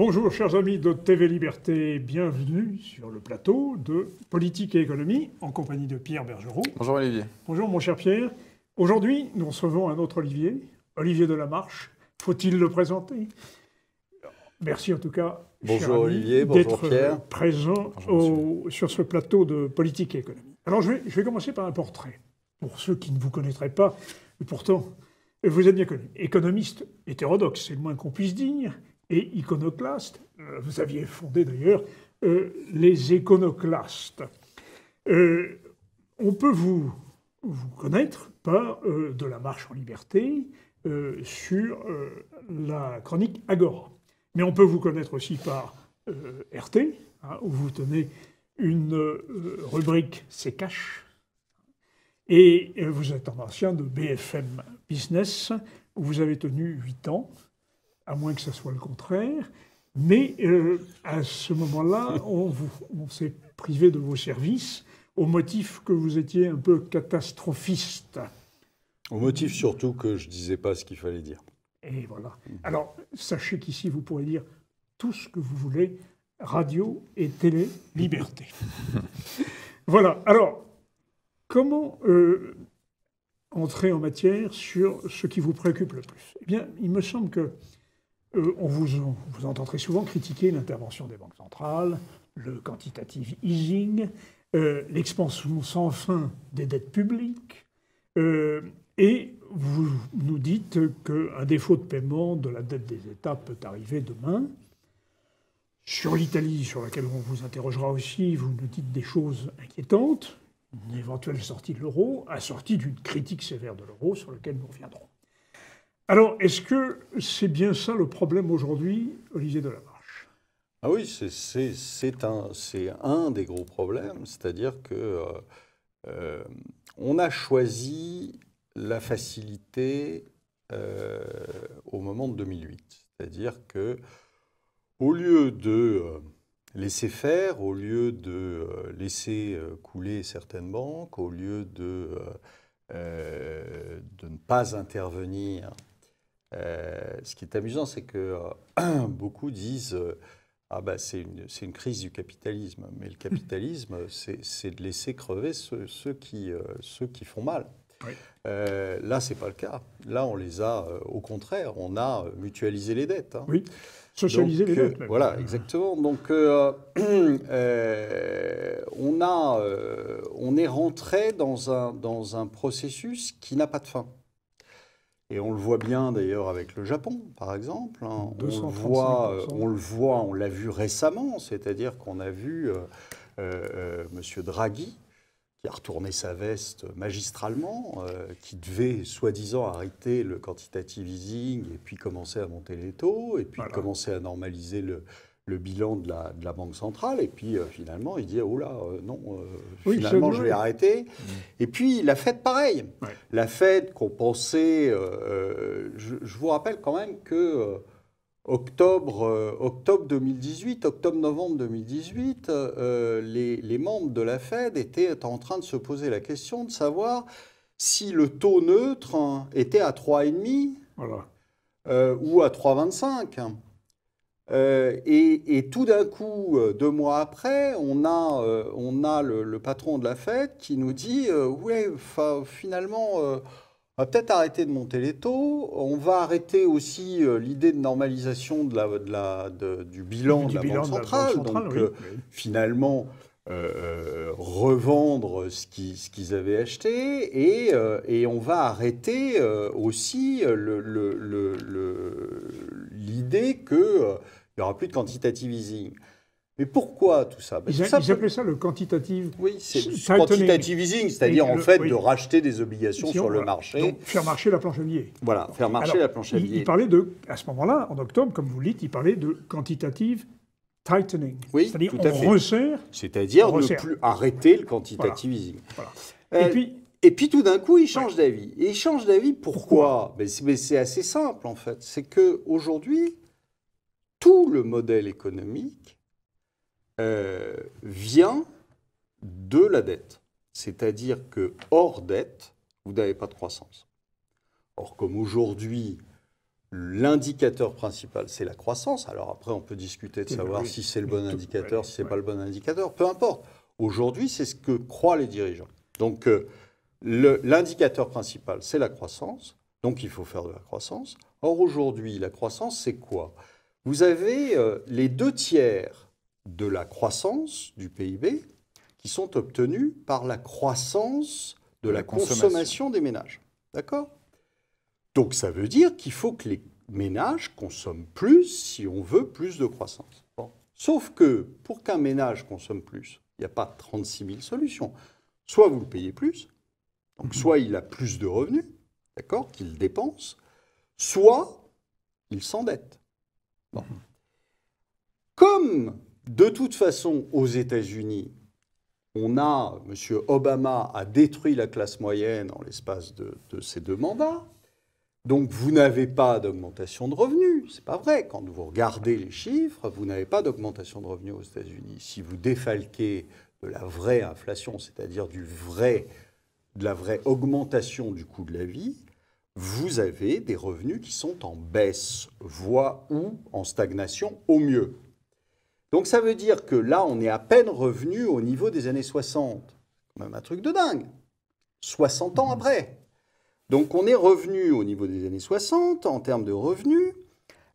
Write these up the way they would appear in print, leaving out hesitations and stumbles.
Bonjour chers amis de TV Liberté, bienvenue sur le plateau de Politique et Économie en compagnie de Pierre Bergerot. Bonjour Olivier. Bonjour mon cher Pierre. Aujourd'hui, nous recevons un autre Olivier, Olivier Delamarche. Faut-il le présenter? Merci en tout cas, bonjour Olivier, bonjour Pierre, d'être présent sur ce plateau de Politique et Économie. Alors je vais commencer par un portrait. Pour ceux qui ne vous connaîtraient pas, et pourtant vous êtes bien connu. Économiste hétérodoxe, c'est le moins qu'on puisse dire, et iconoclaste. Vous aviez fondé d'ailleurs les Iconoclastes. On peut vous connaître par de la marche en liberté sur la chronique Agora. Mais on peut vous connaître aussi par RT, où vous tenez une rubrique C'est Cash. Et vous êtes un ancien de BFM Business, où vous avez tenu 8 ans, à moins que ce soit le contraire. Mais à ce moment-là, on s'est privé de vos services au motif que vous étiez un peu catastrophiste. Au motif surtout que je ne disais pas ce qu'il fallait dire. Et voilà. Alors, sachez qu'ici, vous pourrez dire tout ce que vous voulez, radio et télé, liberté. Voilà. Alors, comment entrer en matière sur ce qui vous préoccupe le plus? Eh bien, il me semble que on vous entend très souvent critiquer l'intervention des banques centrales, le quantitative easing, l'expansion sans fin des dettes publiques, et vous nous dites qu'un défaut de paiement de la dette des États peut arriver demain. Sur l'Italie, sur laquelle on vous interrogera aussi, vous nous dites des choses inquiétantes, une éventuelle sortie de l'euro, assortie d'une critique sévère de l'euro sur laquelle nous reviendrons. Alors, est-ce que c'est bien ça le problème aujourd'hui, Olivier Delamarche? Ah oui, c'est un des gros problèmes, c'est-à-dire que on a choisi la facilité au moment de 2008. C'est-à-dire que au lieu de laisser faire, au lieu de laisser couler certaines banques, au lieu de ne pas intervenir, ce qui est amusant, c'est que beaucoup disent ah ben, c'est une crise du capitalisme. Mais le capitalisme, c'est de laisser crever ceux qui font mal. Oui. Là, ce n'est pas le cas. Là, on les a, au contraire, on a mutualisé les dettes. Hein. Oui, socialiser les dettes. Même. Voilà, exactement. Donc, on est rentré dans un processus qui n'a pas de fin. Et on le voit bien d'ailleurs avec le Japon, par exemple. Hein. On l'a vu récemment, c'est-à-dire qu'on a vu M. Draghi, qui a retourné sa veste magistralement, qui devait soi-disant arrêter le quantitative easing et puis commencer à monter les taux, et puis commencer à normaliser le bilan de la Banque centrale. Et puis finalement, il dit « Oh là, non, finalement je vais arrêter ». Et puis la Fed, pareil. Ouais. La Fed qu'on pensait... je vous rappelle quand même que octobre 2018, octobre-novembre 2018, les membres de la Fed étaient en train de se poser la question de savoir si le taux neutre était à 3,5 ou à 3,25. Et tout d'un coup, 2 mois après, on a le patron de la Fed qui nous dit ouais, finalement, on va peut-être arrêter de monter les taux. On va arrêter aussi l'idée de normalisation du bilan de la Banque centrale. Donc, finalement, revendre ce qu'ils avaient acheté et on va arrêter aussi l'idée que il n'y aura plus de quantitative easing. Mais pourquoi tout ça? Ils appelaient ça le quantitative... Oui, c'est quantitative easing, c'est-à-dire en fait de racheter des obligations sur le marché. Donc faire marcher la planche à billets. Voilà, faire marcher la planche à billets. Il parlait de, à ce moment-là, en octobre, comme vous le dites, il parlait de quantitative tightening. Oui, c'est-à-dire tout à fait. C'est-à-dire ne plus arrêter le quantitative easing. Voilà. Et puis tout d'un coup, il change d'avis. Et il change d'avis pourquoi? Mais c'est assez simple en fait. C'est qu'aujourd'hui, tout le modèle économique vient de la dette. C'est-à-dire que hors dette, vous n'avez pas de croissance. Or, comme aujourd'hui, l'indicateur principal, c'est la croissance. Alors après, on peut discuter de savoir si c'est le bon indicateur, si ce n'est pas le bon indicateur. Peu importe. Aujourd'hui, c'est ce que croient les dirigeants. Donc, l'indicateur principal, c'est la croissance. Donc, il faut faire de la croissance. Or, aujourd'hui, la croissance, c'est quoi? Vous avez les 2/3 de la croissance du PIB qui sont obtenus par la croissance de la consommation des ménages. D'accord? Donc, ça veut dire qu'il faut que les ménages consomment plus si on veut plus de croissance. Bon. Sauf que, pour qu'un ménage consomme plus, il n'y a pas 36 000 solutions. Soit vous le payez plus, donc soit il a plus de revenus, d'accord, qu'il dépense, soit il s'endette. Bon. Comme, de toute façon, aux États-Unis, M. Obama a détruit la classe moyenne en l'espace de ses 2 mandats, donc vous n'avez pas d'augmentation de revenus. C'est pas vrai. Quand vous regardez les chiffres, vous n'avez pas d'augmentation de revenus aux États-Unis. Si vous défalquez de la vraie inflation, c'est-à-dire de la vraie augmentation du coût de la vie, vous avez des revenus qui sont en baisse, voire ou en stagnation au mieux. Donc ça veut dire que là, on est à peine revenu au niveau des années 60. Quand même un truc de dingue. 60 ans après. Donc on est revenu au niveau des années 60 en termes de revenus.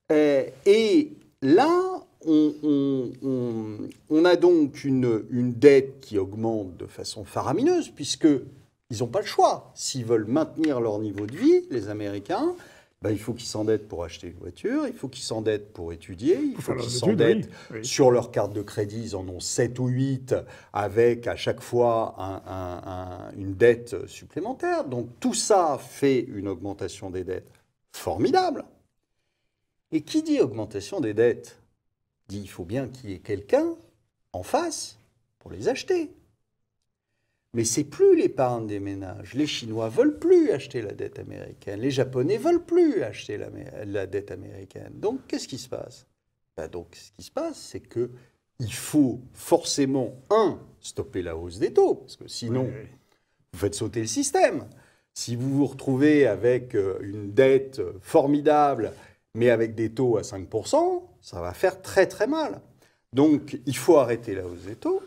Et là, on a donc une dette qui augmente de façon faramineuse, puisqu'ils n'ont pas le choix. S'ils veulent maintenir leur niveau de vie, les Américains, il faut qu'ils s'endettent pour acheter une voiture, il faut qu'ils s'endettent pour étudier, il faut qu'ils s'endettent sur leur carte de crédit, ils en ont 7 ou 8, avec à chaque fois une dette supplémentaire. Donc tout ça fait une augmentation des dettes formidable. Et qui dit augmentation des dettes dit il faut bien qu'il y ait quelqu'un en face pour les acheter. Mais c'est plus l'épargne des ménages. Les Chinois veulent plus acheter la dette américaine. Les Japonais veulent plus acheter la dette américaine. Donc, qu'est-ce qui se passe? Ce qui se passe, c'est qu'il faut forcément, stopper la hausse des taux, parce que sinon, vous faites sauter le système. Si vous vous retrouvez avec une dette formidable, mais avec des taux à 5%, ça va faire très très mal. Donc, il faut arrêter la hausse des taux.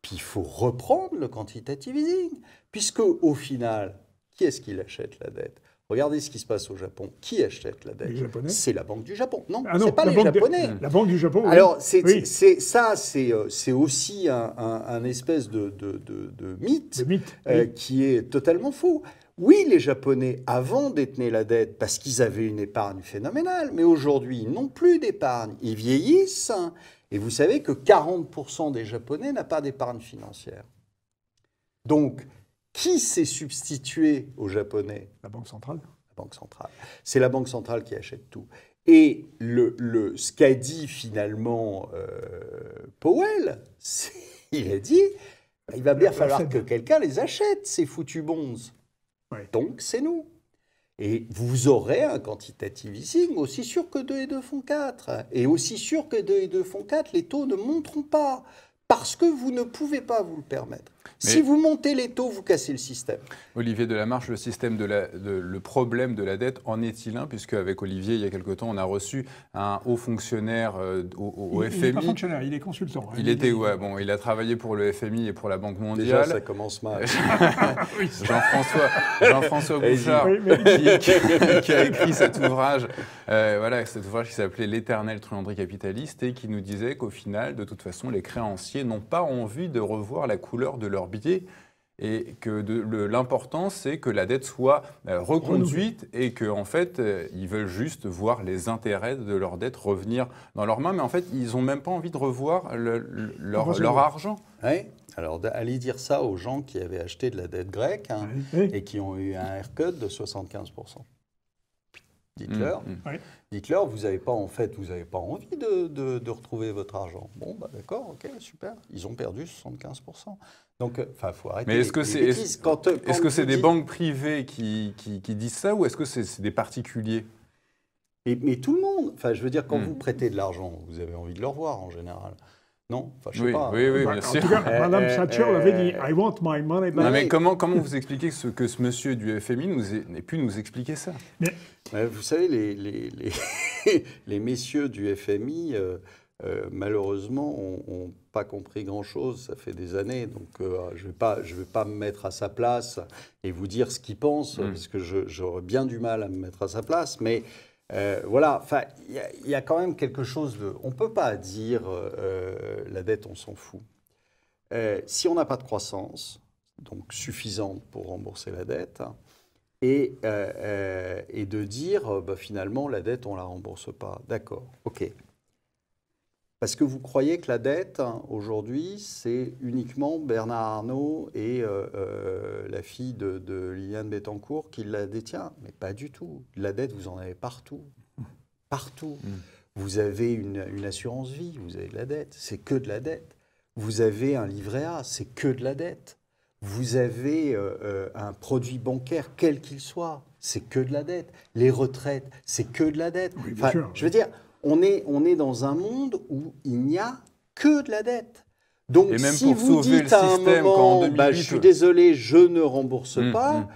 Puis il faut reprendre le quantitative easing, puisque au final, qui est-ce qui achète la dette? Regardez ce qui se passe au Japon. Qui achète la dette? Les Japonais. C'est la Banque du Japon. Non, c'est pas les Japonais. La Banque du Japon. Alors, c'est aussi un espèce de mythe, qui est totalement faux. Oui, les Japonais, avant, détenaient la dette parce qu'ils avaient une épargne phénoménale, mais aujourd'hui, ils n'ont plus d'épargne. Ils vieillissent. Et vous savez que 40% des Japonais n'ont pas d'épargne financière. Donc, qui s'est substitué aux Japonais? La Banque centrale. La Banque centrale. C'est la Banque centrale qui achète tout. Et ce qu'a dit finalement Powell, il a dit il va bien falloir que quelqu'un les achète, ces foutus bonds. Ouais. Donc, c'est nous. Et vous aurez un quantitative easing aussi sûr que 2 et 2 font 4. Et aussi sûr que 2 et 2 font 4, les taux ne monteront pas. Parce que vous ne pouvez pas vous le permettre. Mais si vous montez les taux, vous cassez le système. Olivier Delamarche, le problème de la dette en est-il un? Puisque avec Olivier, il y a quelque temps, on a reçu un haut fonctionnaire au FMI. Il n'est pas fonctionnaire, il est consultant. Il a travaillé pour le FMI et pour la Banque mondiale. Déjà, ça commence mal. Jean-François Bouchard, qui a écrit cet ouvrage, qui s'appelait « L'éternel truanderie capitaliste » et qui nous disait qu'au final, de toute façon, les créanciers n'ont pas envie de revoir la couleur de leur billet et que l'important, c'est que la dette soit reconduite et qu'en fait, ils veulent juste voir les intérêts de leur dette revenir dans leurs mains. Mais en fait, ils n'ont même pas envie de revoir leur argent. Oui. Alors, allez dire ça aux gens qui avaient acheté de la dette grecque et qui ont eu un haircut de 75%. Dites-leur, dites-leur, vous n'avez pas envie de retrouver votre argent. Bon, d'accord, ok, super. Ils ont perdu 75%. Donc, il faut arrêter. Mais est-ce que c'est des banques privées qui disent ça ou est-ce que c'est des particuliers? Mais tout le monde. Enfin, je veux dire, quand vous prêtez de l'argent, vous avez envie de le revoir en général. Non, enfin, je sais pas. Oui, bien sûr. En tout cas, Mme Thatcher l'avait dit, I want my money back. Non, mais comment vous expliquez que ce monsieur du FMI n'ait pu nous expliquer ça? Vous savez, les messieurs du FMI, malheureusement, n'ont pas compris grand-chose. Ça fait des années, donc je vais pas me mettre à sa place et vous dire ce qu'ils pensent, parce que j'aurais bien du mal à me mettre à sa place. Mais voilà, enfin, il y a quand même quelque chose de... On ne peut pas dire la dette, on s'en fout. Si on n'a pas de croissance, donc suffisante pour rembourser la dette, et de dire, finalement, la dette, on ne la rembourse pas. D'accord, ok. Parce que vous croyez que la dette, aujourd'hui, c'est uniquement Bernard Arnault et la fille de Liliane Bettencourt qui la détient? Mais pas du tout. La dette, vous en avez partout. Partout. Vous avez une assurance vie, vous avez de la dette. C'est que de la dette. Vous avez un livret A, c'est que de la dette. Vous avez un produit bancaire, quel qu'il soit, c'est que de la dette. Les retraites, c'est que de la dette. Oui, enfin, je veux dire, on est dans un monde où il n'y a que de la dette. Donc, et même si pour vous sauver dites le à un système, moment, quand en 2008, je suis désolé, je ne rembourse pas,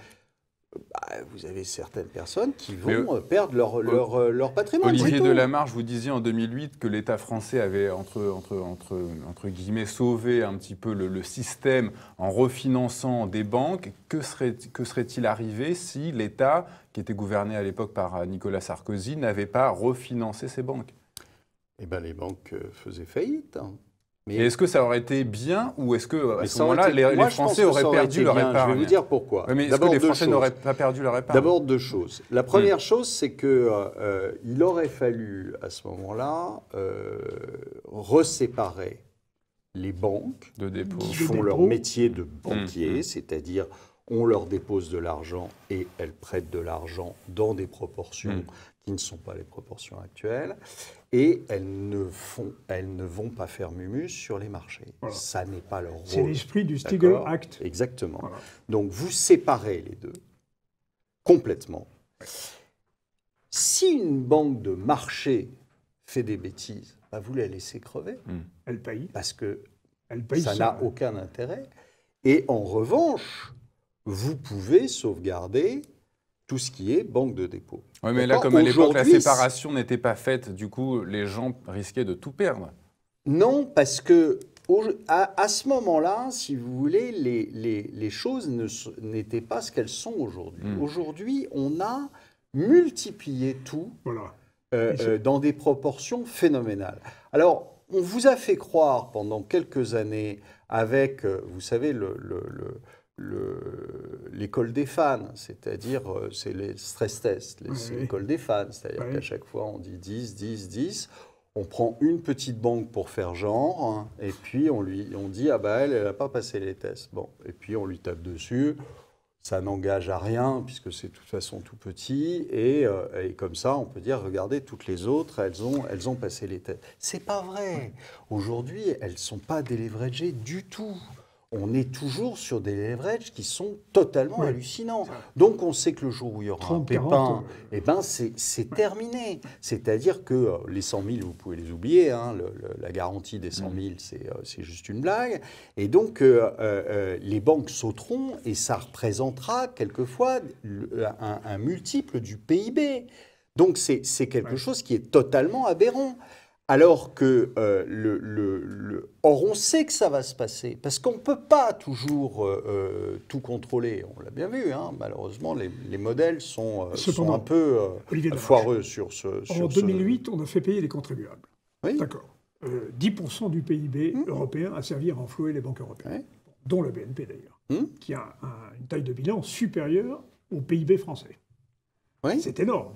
vous avez certaines personnes qui vont perdre leur patrimoine. Olivier Delamarche, vous disiez en 2008 que l'État français avait, entre guillemets, sauvé un petit peu le système en refinançant des banques. Que serait-il arrivé si l'État, qui était gouverné à l'époque par Nicolas Sarkozy, n'avait pas refinancé ces banques? Eh bien, les banques faisaient faillite. Mais est-ce que ça aurait été bien ou est-ce qu'à ce moment-là, les Français auraient perdu leur épargne? Je vais vous dire pourquoi. Oui, mais est-ce que les Français n'auraient pas perdu leur épargne? D'abord, deux choses. La première chose, c'est qu'il aurait fallu, à ce moment-là, reséparer les banques qui font leur métier de banquier, c'est-à-dire on leur dépose de l'argent et elles prêtent de l'argent dans des proportions qui ne sont pas les proportions actuelles. Et elles ne vont pas faire mumus sur les marchés. Voilà. Ça n'est pas leur rôle. C'est l'esprit du Stigl Act. Exactement. Voilà. Donc vous séparez les deux complètement. Si une banque de marché fait des bêtises, vous la laissez crever. Elle paye. Parce que ça n'a aucun intérêt. Et en revanche, vous pouvez sauvegarder tout ce qui est banque de dépôt. Oui, mais là, comme à l'époque, la séparation n'était pas faite, du coup, les gens risquaient de tout perdre. Non, parce que à ce moment-là, si vous voulez, les choses n'étaient pas ce qu'elles sont aujourd'hui. Aujourd'hui, on a multiplié tout dans des proportions phénoménales. Alors, on vous a fait croire pendant quelques années avec, vous savez, l'école des fans, c'est-à-dire c'est les stress tests, c'est l'école des fans, c'est-à-dire qu'à chaque fois on dit 10, 10, 10, on prend une petite banque pour faire genre, et puis on dit elle n'a pas passé les tests. Bon, et puis on lui tape dessus, ça n'engage à rien puisque c'est de toute façon tout petit, et comme ça on peut dire regardez toutes les autres, elles ont passé les tests. C'est pas vrai. Aujourd'hui elles sont pas déleveragées du tout. On est toujours sur des leverages qui sont totalement hallucinants. Donc on sait que le jour où il y aura un pépin, c'est terminé. C'est-à-dire que les 100 000, vous pouvez les oublier, la garantie des 100 000, c'est juste une blague. Et donc les banques sauteront et ça représentera quelquefois un multiple du PIB. Donc c'est quelque chose qui est totalement aberrant. Alors que, or on sait que ça va se passer, parce qu'on ne peut pas toujours tout contrôler. On l'a bien vu, malheureusement, les modèles sont un peu foireux sur ce... En 2008, on a fait payer les contribuables. Oui. D'accord. 10% du PIB européen a servi à renflouer les banques européennes, dont le BNP d'ailleurs, qui a une taille de bilan supérieure au PIB français. Oui. C'est énorme.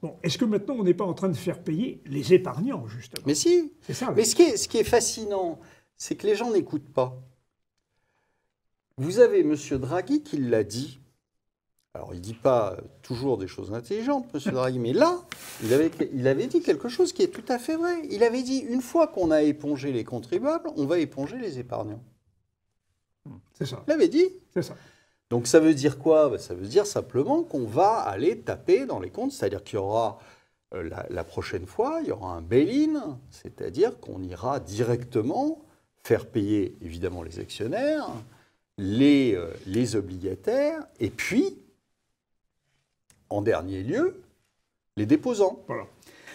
Bon, est-ce que maintenant, on n'est pas en train de faire payer les épargnants, justement? Mais si. C'est ça. Mais ce qui est fascinant, c'est que les gens n'écoutent pas. Vous avez M. Draghi qui l'a dit. Alors, il ne dit pas toujours des choses intelligentes, M. Draghi, mais là, il avait dit quelque chose qui est tout à fait vrai. Il avait dit, une fois qu'on a épongé les contribuables, on va éponger les épargnants. C'est ça. Il l'avait dit. C'est ça. Donc ça veut dire quoi? Ça veut dire simplement qu'on va aller taper dans les comptes, c'est-à-dire qu'il y aura la prochaine fois, il y aura un bail-in, c'est-à-dire qu'on ira directement faire payer évidemment les actionnaires, les obligataires, et puis, en dernier lieu, les déposants. Voilà.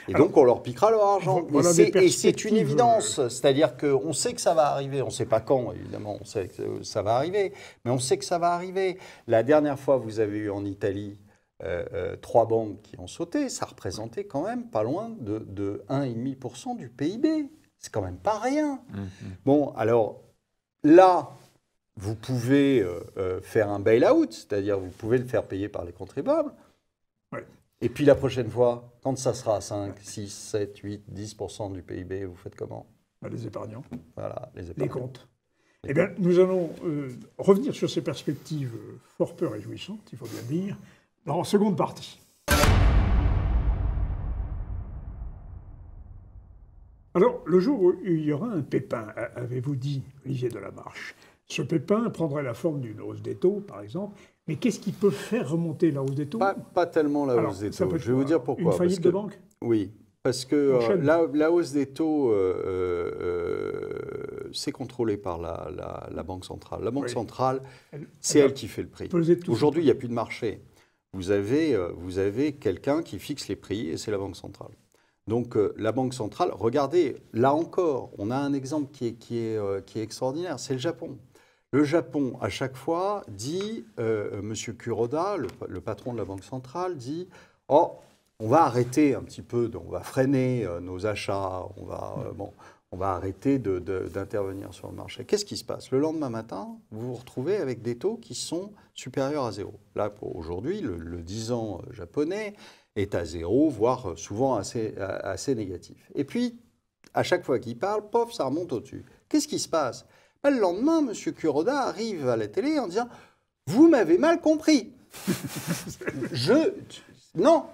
Et donc, on leur piquera leur argent. Voilà et c'est une évidence. C'est-à-dire qu'on sait que ça va arriver. On ne sait pas quand, évidemment, on sait que ça va arriver. Mais on sait que ça va arriver. La dernière fois, vous avez eu en Italie 3 banques qui ont sauté. Ça représentait quand même pas loin de 1,5% du PIB. C'est quand même pas rien. Bon, alors, là, vous pouvez faire un bail-out. C'est-à-dire, vous pouvez le faire payer par les contribuables. Ouais. Et puis la prochaine fois, quand ça sera 5, 6, 7, 8, 10% du PIB, vous faites comment? Les épargnants. Voilà, les épargnants. Les comptes. Eh bien, nous allons revenir sur ces perspectives fort peu réjouissantes, il faut bien dire, dans la seconde partie. Alors, le jour où il y aura un pépin, avez-vous dit, Olivier Delamarche, ce pépin prendrait la forme d'une hausse des taux, par exemple. Mais qu'est-ce qui peut faire remonter la hausse des taux? Pas tellement la hausse des taux. Je vais vous dire pourquoi. Une faillite de banque? Oui, parce que la hausse des taux, c'est contrôlé par la Banque centrale. La Banque centrale, c'est elle qui fait le prix. Aujourd'hui, il n'y a plus de marché. Vous avez quelqu'un qui fixe les prix et c'est la Banque centrale. Donc la Banque centrale, regardez, là encore, on a un exemple qui est extraordinaire, c'est le Japon. Le Japon, à chaque fois, dit, M. Kuroda, le patron de la Banque centrale, dit « Oh, on va arrêter un petit peu, on va freiner nos achats, on va arrêter d'intervenir sur le marché. » Qu'est-ce qui se passe? Le lendemain matin, vous vous retrouvez avec des taux qui sont supérieurs à zéro. Là, pour aujourd'hui, le 10 ans japonais est à zéro, voire souvent assez négatif. Et puis, à chaque fois qu'il parle, pof, ça remonte au-dessus. Qu'est-ce qui se passe? Le lendemain, M. Kuroda arrive à la télé en disant « Vous m'avez mal compris. Non,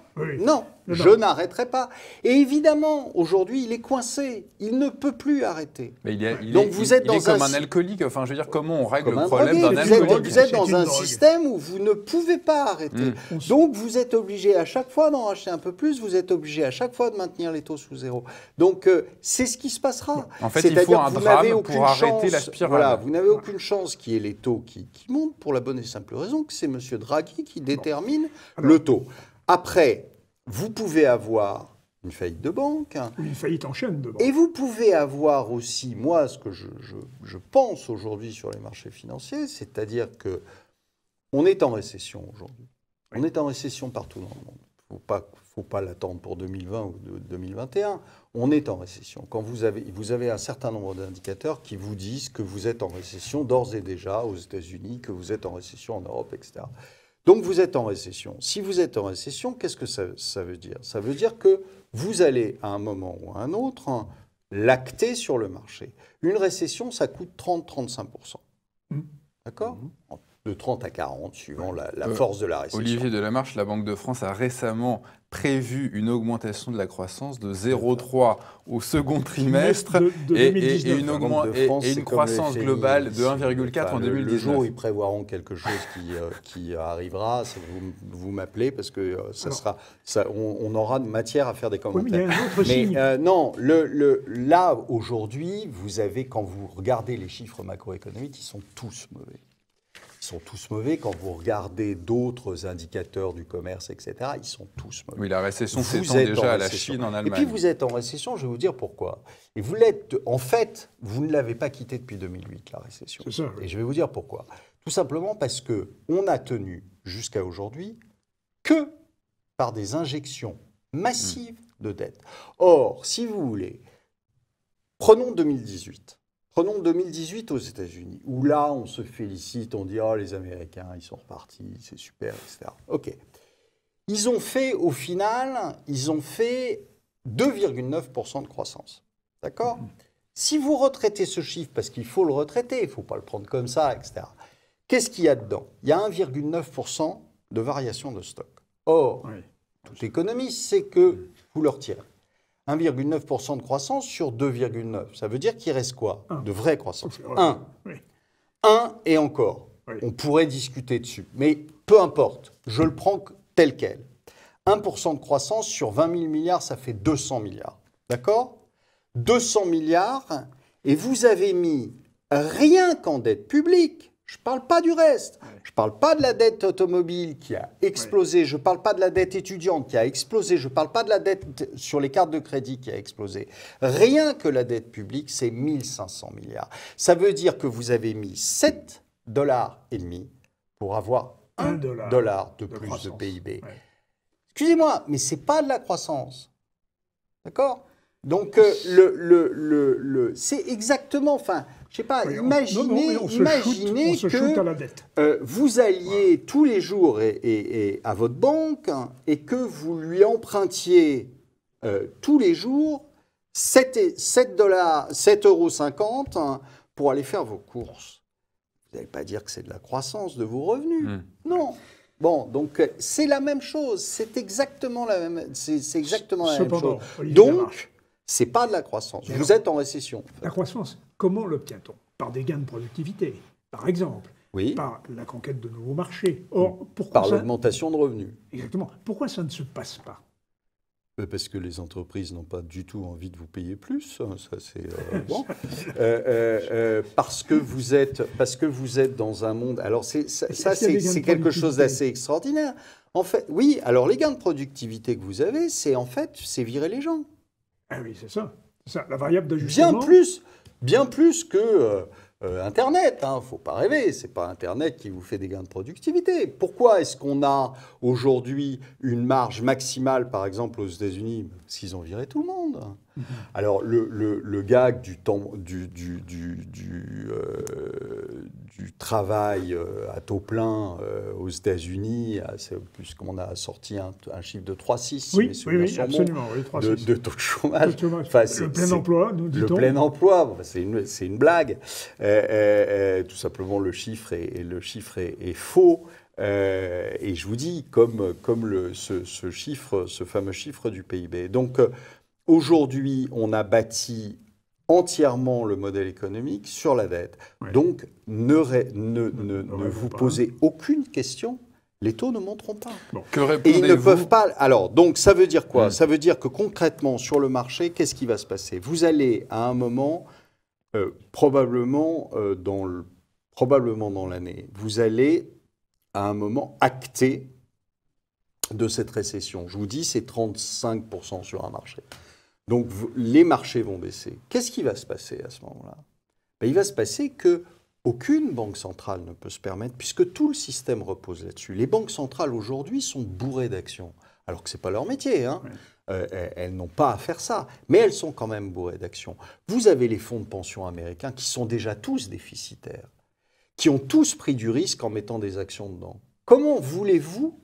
je n'arrêterai pas. » Et évidemment, aujourd'hui, il est coincé. Il ne peut plus arrêter. Mais il est comme un alcoolique. Enfin, je veux dire, comment on règle le problème d'un alcoolique? Vous êtes dans un système où vous ne pouvez pas arrêter. Donc, vous êtes obligé à chaque fois d'en racheter un peu plus. Vous êtes obligé à chaque fois de maintenir les taux sous zéro. Donc, c'est ce qui se passera. En fait, il faut un drame pour arrêter la spirale. Voilà, vous n'avez aucune chance qu'il y ait les taux qui montent pour la bonne et simple raison que c'est M. Draghi qui détermine le taux. Après, vous pouvez avoir une faillite de banque. Une faillite en chaîne de banque. Et vous pouvez avoir aussi, moi, ce que je pense aujourd'hui sur les marchés financiers, c'est-à-dire qu'on est en récession aujourd'hui. On est en récession partout dans le monde. Il ne faut pas l'attendre pour 2020 ou 2021. On est en récession. Quand vous avez un certain nombre d'indicateurs qui vous disent que vous êtes en récession d'ores et déjà aux États-Unis, que vous êtes en récession en Europe, etc. Donc vous êtes en récession. Si vous êtes en récession, qu'est-ce que ça veut dire? Ça veut dire que vous allez, à un moment ou à un autre, l'acter sur le marché. Une récession, ça coûte 30-35%. D'accord? De 30 à 40, suivant la force de la récession. Olivier Delamarche, la Banque de France a récemment prévu une augmentation de la croissance de 0,3 au second trimestre et une croissance globale de 1,4 en 2019. Le jour où ils prévoiront quelque chose qui arrivera, vous m'appelez parce que on aura de matière à faire des commentaires. Oui, mais il y a un autre signe. Non, là, aujourd'hui, vous avez, quand vous regardez les chiffres macroéconomiques, ils sont tous mauvais. Ils sont tous mauvais. Quand vous regardez d'autres indicateurs du commerce, etc., ils sont tous mauvais. Oui, la récession s'étend déjà à la Chine, en Allemagne. Et puis vous êtes en récession, je vais vous dire pourquoi. Et vous l'êtes, en fait, vous ne l'avez pas quitté depuis 2008, la récession. C'est ça, oui. Et je vais vous dire pourquoi. Tout simplement parce qu'on a tenu jusqu'à aujourd'hui que par des injections massives de dette. Or, si vous voulez, prenons 2018. Prenons 2018 aux États-Unis, où là, on se félicite, on dit « Oh, les Américains, ils sont repartis, c'est super, etc. » OK. Ils ont fait, au final, 2,9% de croissance. D'accord? Si vous retraitez ce chiffre, parce qu'il faut le retraiter, il ne faut pas le prendre comme ça, etc. Qu'est-ce qu'il y a dedans? Il y a 1,9% de variation de stock. Or, tout économiste sait que vous le retirez. 1,9% de croissance sur 2,9. Ça veut dire qu'il reste quoi? De vraie croissance. 1. 1 et encore. On pourrait discuter dessus. Mais peu importe, je le prends tel quel. 1% de croissance sur 20 000 milliards, ça fait 200 milliards. D'accord ? 200 milliards, et vous avez mis rien qu'en dette publique. Je ne parle pas du reste. Je ne parle pas de la dette automobile qui a explosé. Je ne parle pas de la dette étudiante qui a explosé. Je ne parle pas de la dette sur les cartes de crédit qui a explosé. Rien que la dette publique, c'est 1500 milliards. Ça veut dire que vous avez mis 7,5 $ pour avoir 1 dollar de plus de PIB. Ouais. Excusez-moi, mais ce n'est pas de la croissance. D'accord ? Donc, c'est exactement... Enfin, je ne sais pas, imaginez que vous alliez tous les jours à votre banque et que vous lui empruntiez tous les jours 7,50 € pour aller faire vos courses. Vous n'allez pas dire que c'est de la croissance de vos revenus. Non. Bon, donc c'est la même chose. C'est exactement la même, même chose. Donc, ce n'est pas de la croissance. Vous êtes en récession. En fait. La croissance, comment l'obtient-on ? Par des gains de productivité, par exemple. Oui. Par la conquête de nouveaux marchés. Or, par l'augmentation de revenus. Exactement. Pourquoi ça ne se passe pas ? Parce que les entreprises n'ont pas du tout envie de vous payer plus. Ça, c'est bon. Parce que vous êtes dans un monde. Alors c'est quelque chose d'assez extraordinaire. En fait, oui. Alors les gains de productivité que vous avez, c'est virer les gens. Ah oui, c'est ça. La variable d'ajustement. Bien plus que Internet. Il ne faut pas rêver. Ce n'est pas Internet qui vous fait des gains de productivité. Pourquoi est-ce qu'on a aujourd'hui une marge maximale, par exemple, aux États-Unis ? Parce qu'ils ont viré tout le monde. Alors, le gag du travail à taux plein aux États-unis, puisqu'on a sorti un chiffre de 3,6. Oui, absolument. De taux de chômage. Enfin, le plein emploi, nous dit-on. Le plein emploi, c'est une blague. Tout simplement, le chiffre est faux. Et je vous dis, comme ce fameux chiffre du PIB. Donc, aujourd'hui, on a bâti entièrement le modèle économique sur la dette. Ouais. Donc, ne vous posez aucune question. Les taux ne monteront pas. Bon. Que répondez-vous ? Et ils ne peuvent pas. Alors, donc, ça veut dire quoi ? Ça veut dire que concrètement, sur le marché, qu'est-ce qui va se passer ? Vous allez, à un moment, probablement dans l'année, vous allez, à un moment, acter de cette récession. Je vous dis, c'est 35% sur un marché. Donc, les marchés vont baisser. Qu'est-ce qui va se passer à ce moment-là ? Il va se passer qu'aucune banque centrale ne peut se permettre, puisque tout le système repose là-dessus. Les banques centrales, aujourd'hui, sont bourrées d'actions, alors que ce n'est pas leur métier. Hein. Ouais. Elles n'ont pas à faire ça, mais elles sont quand même bourrées d'actions. Vous avez les fonds de pension américains qui sont déjà tous déficitaires, qui ont tous pris du risque en mettant des actions dedans. Comment voulez-vous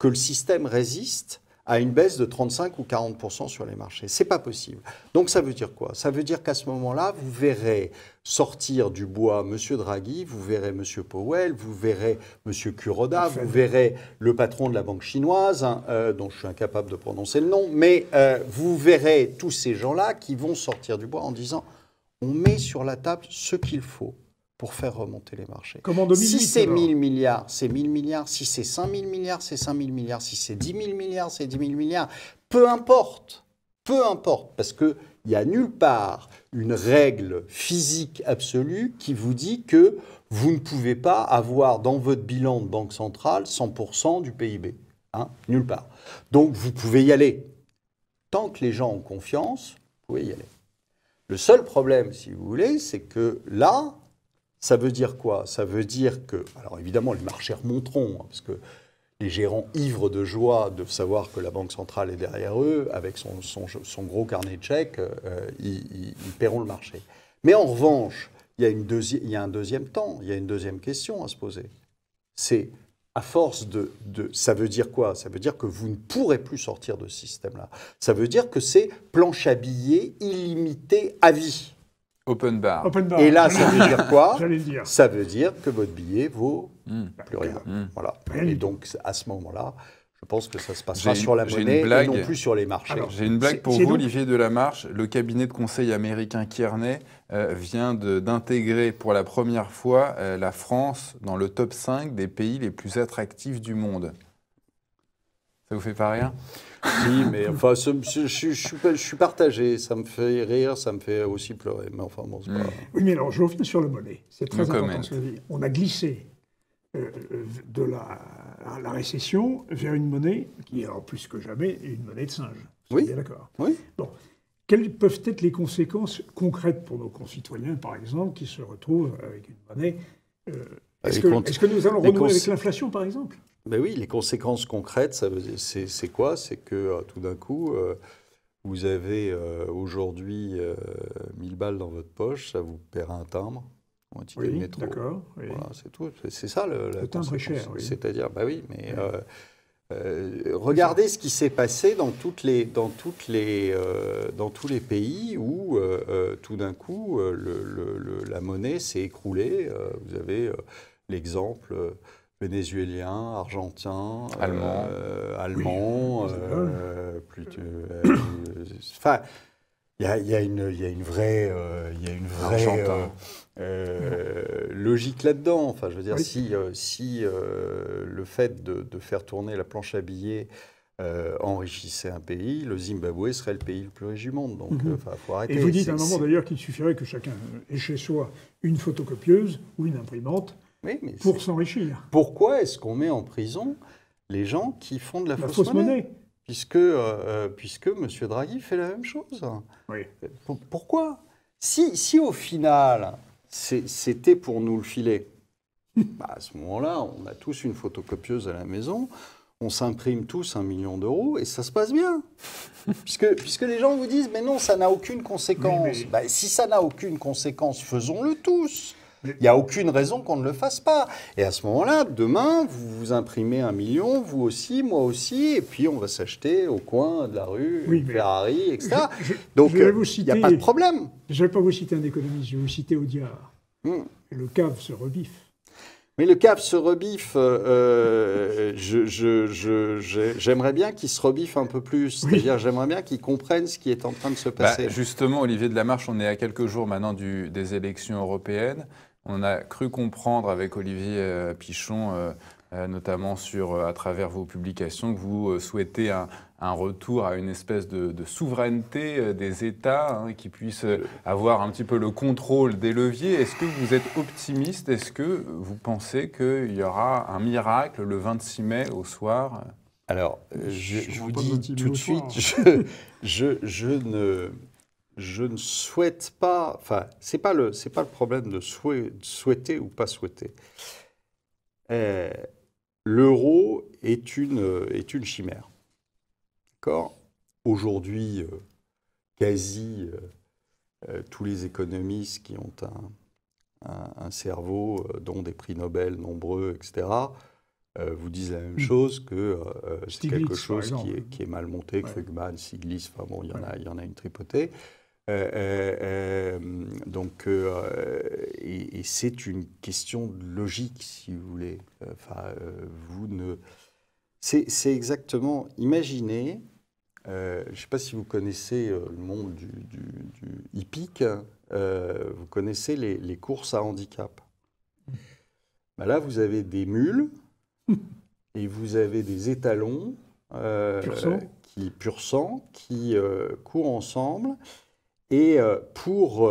que le système résiste à une baisse de 35 ou 40% sur les marchés? C'est pas possible. Donc ça veut dire quoi? Ça veut dire qu'à ce moment-là, vous verrez sortir du bois M. Draghi, vous verrez M. Powell, vous verrez M. Kuroda, vous verrez le patron de la banque chinoise, dont je suis incapable de prononcer le nom, mais vous verrez tous ces gens-là qui vont sortir du bois en disant on met sur la table ce qu'il faut pour faire remonter les marchés. Si c'est 1000 milliards, c'est 1000 milliards. Si c'est 5000 milliards, c'est 5000 milliards. Si c'est 10 000 milliards, c'est 10 000 milliards. Peu importe. Peu importe. Parce qu'il n'y a nulle part une règle physique absolue qui vous dit que vous ne pouvez pas avoir dans votre bilan de banque centrale 100% du PIB. Hein, nulle part. Donc, vous pouvez y aller. Tant que les gens ont confiance, vous pouvez y aller. Le seul problème, si vous voulez, c'est que là, ça veut dire quoi? Ça veut dire que, alors évidemment, les marchés remonteront, hein, parce que les gérants ivres de joie de savoir que la Banque centrale est derrière eux, avec son gros carnet de chèques, ils paieront le marché. Mais en revanche, il y a un deuxième temps, il y a une deuxième question à se poser. C'est, à force ça veut dire quoi? Ça veut dire que vous ne pourrez plus sortir de ce système-là. Ça veut dire que c'est planche à billets illimité à vie. Open bar. Et là, ça veut dire quoi? Ça veut dire que votre billet vaut plus rien. Voilà. Et donc, à ce moment-là, je pense que ça se passera sur la monnaie et non plus sur les marchés. Alors, j'ai une blague pour vous, Olivier Delamarche. Le cabinet de conseil américain Kearney vient d'intégrer pour la première fois la France dans le top 5 des pays les plus attractifs du monde. Ça vous fait pas rien? Si, mais enfin, je suis partagé. Ça me fait rire, ça me fait aussi pleurer. Mais enfin, bon, c'est pas... Oui, mais alors, je reviens sur le monnaie. C'est très important ce que je dis. On a glissé de la récession vers une monnaie qui, alors plus que jamais, est une monnaie de singe. Oui. Bien d'accord. Oui. Bon. Quelles peuvent être les conséquences concrètes pour nos concitoyens, par exemple, qui se retrouvent avec une monnaie Est-ce que nous allons renouer avec l'inflation, par exemple? Ben oui, les conséquences concrètes, c'est quoi? C'est que tout d'un coup, vous avez aujourd'hui 1000 balles dans votre poche, ça vous paiera un timbre, ou un ticket de métro. D'accord. Oui. Voilà, c'est tout. C'est ça le timbre est cher. Oui. C'est-à-dire, bah oui, mais regardez ce qui s'est passé dans tous les pays où tout d'un coup la monnaie s'est écroulée. Vous avez l'exemple vénézuélien, argentin, allemand, enfin, il y a une vraie logique là-dedans. Enfin, je veux dire, si le fait de faire tourner la planche à billets enrichissait un pays, le Zimbabwe serait le pays le plus riche du monde. Donc, faut arrêter. Et vous dites à un moment d'ailleurs qu'il suffirait que chacun ait chez soi une photocopieuse ou une imprimante pour s'enrichir. Pourquoi est-ce qu'on met en prison les gens qui font de la fausse monnaie puisque M. Draghi fait la même chose. Oui. Pourquoi? Si au final, c'était pour nous le filer, à ce moment-là, on a tous une photocopieuse à la maison, on s'imprime tous 1 million d'euros et ça se passe bien. puisque les gens vous disent, mais non, ça n'a aucune conséquence. Si ça n'a aucune conséquence, faisons-le tous. Il n'y a aucune raison qu'on ne le fasse pas. Et à ce moment-là, demain, vous imprimez 1 million, vous aussi, moi aussi, et puis on va s'acheter au coin de la rue, une Ferrari, etc. Donc, il n'y a pas de problème. Je ne vais pas vous citer un économiste, je vais vous citer Audiard. Et le cave se rebiffe. Mais le cave se rebiffe, j'aimerais bien qu'il se rebiffe un peu plus. C'est-à-dire, j'aimerais bien qu'il comprenne ce qui est en train de se passer. Justement, Olivier de Lamarche, on est à quelques jours maintenant des élections européennes. On a cru comprendre avec Olivier Pichon, notamment à travers vos publications, que vous souhaitez un retour à une espèce de souveraineté des États qui puissent avoir un petit peu le contrôle des leviers. Est-ce que vous êtes optimiste? Est-ce que vous pensez qu'il y aura un miracle le 26 mai au soir? Alors, je vous dis tout de suite, je ne souhaite pas. Enfin, c'est pas le problème de souhaiter ou pas souhaiter. L'euro est une chimère. D'accord ? Aujourd'hui, quasi tous les économistes qui ont un cerveau, dont des prix Nobel nombreux, etc., vous disent la même chose que c'est quelque chose qui est mal monté, Krugman, Stiglitz, enfin bon, il y en a une tripotée. Et c'est une question de logique, si vous voulez. C'est exactement. Imaginez, je ne sais pas si vous connaissez le monde du hippique, vous connaissez les courses à handicap. Là, vous avez des mules et vous avez des étalons pur sang qui courent ensemble. Et pour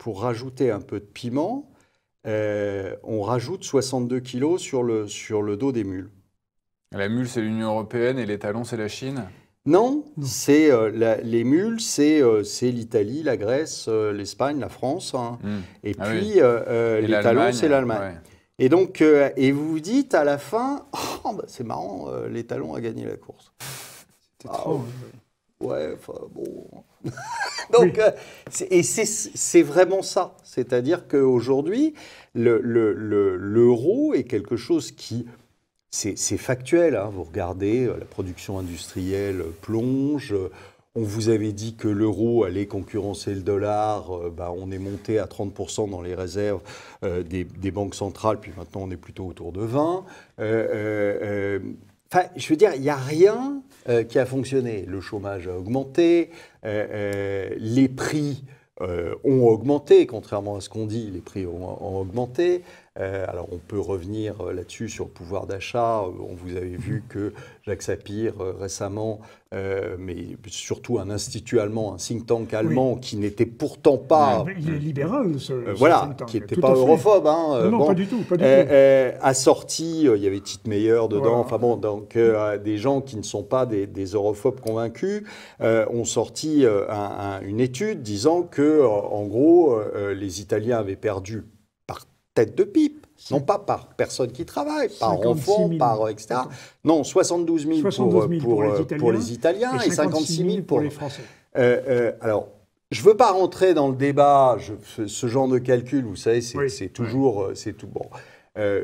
rajouter un peu de piment, on rajoute 62 kilos sur le dos des mules. La mule, c'est l'Union européenne et les talons, c'est la Chine? Non. C'est les mules, c'est l'Italie, la Grèce, l'Espagne, la France. Et puis, les talons, c'est l'Allemagne. Ouais. Et donc, et vous vous dites à la fin, c'est marrant, les talons a gagné la course. C'était trop. Ouais, enfin bon. Donc, c'est vraiment ça. C'est-à-dire qu'aujourd'hui, l'euro est quelque chose qui... C'est factuel, hein. Vous regardez, la production industrielle plonge. On vous avait dit que l'euro allait concurrencer le dollar. On est monté à 30% dans les réserves des banques centrales, puis maintenant on est plutôt autour de 20%. Je veux dire, il n'y a rien qui a fonctionné. Le chômage a augmenté, les prix ont augmenté, contrairement à ce qu'on dit, les prix ont augmenté. Alors on peut revenir là-dessus sur le pouvoir d'achat. Vous avez vu que Jacques Sapir récemment, mais surtout un institut allemand, un think tank allemand qui n'était pourtant pas... il est libéral, ce voilà, think tank, qui n'était pas europhobe. Hein, non, pas du tout. A sorti, il y avait Titmeyer dedans, enfin bon, donc des gens qui ne sont pas des europhobes convaincus ont sorti une étude disant que, en gros, les Italiens avaient perdu par tête de pipe, non pas par personne qui travaille, par enfant, par etc. Non, 72 000 pour les Italiens et 56 000 pour les Français. Alors, je ne veux pas rentrer dans le débat, ce genre de calcul, vous savez, c'est toujours... c'est tout bon.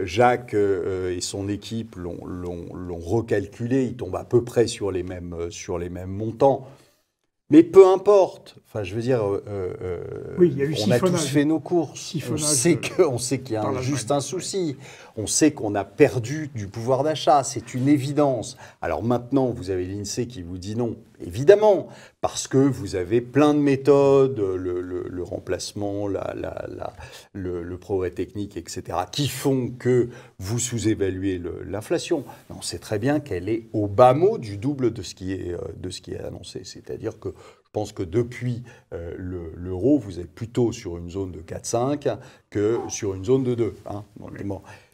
Jacques et son équipe l'ont recalculé, ils tombent à peu près sur les mêmes montants. Mais peu importe, enfin, je veux dire, on a tous fait nos courses. On sait qu'il y a juste un souci. On sait qu'on a perdu du pouvoir d'achat. C'est une évidence. Alors maintenant, vous avez l'INSEE qui vous dit non. Évidemment, parce que vous avez plein de méthodes, le remplacement, le progrès technique, etc., qui font que vous sous-évaluez l'inflation. Mais on sait très bien qu'elle est au bas mot du double de ce qui est annoncé. C'est-à-dire que je pense que depuis l'euro, vous êtes plutôt sur une zone de 4,5 que sur une zone de 2. Hein,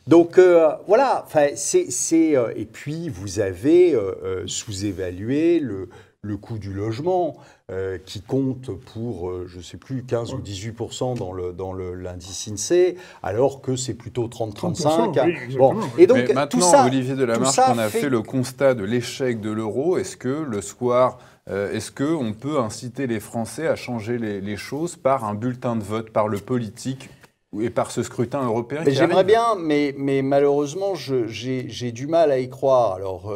donc voilà, et puis vous avez sous-évalué le coût du logement qui compte pour, je ne sais plus, 15 ou 18% dans l'indice INSEE, alors que c'est plutôt 30-35. Oui, bon. Et donc, mais maintenant, tout ça, Olivier Delamarche, on a fait le constat de l'échec de l'euro. Est-ce que le soir, est-ce qu'on peut inciter les Français à changer les choses par un bulletin de vote, par le politique et par ce scrutin européen? J'aimerais bien, mais malheureusement, j'ai du mal à y croire. Alors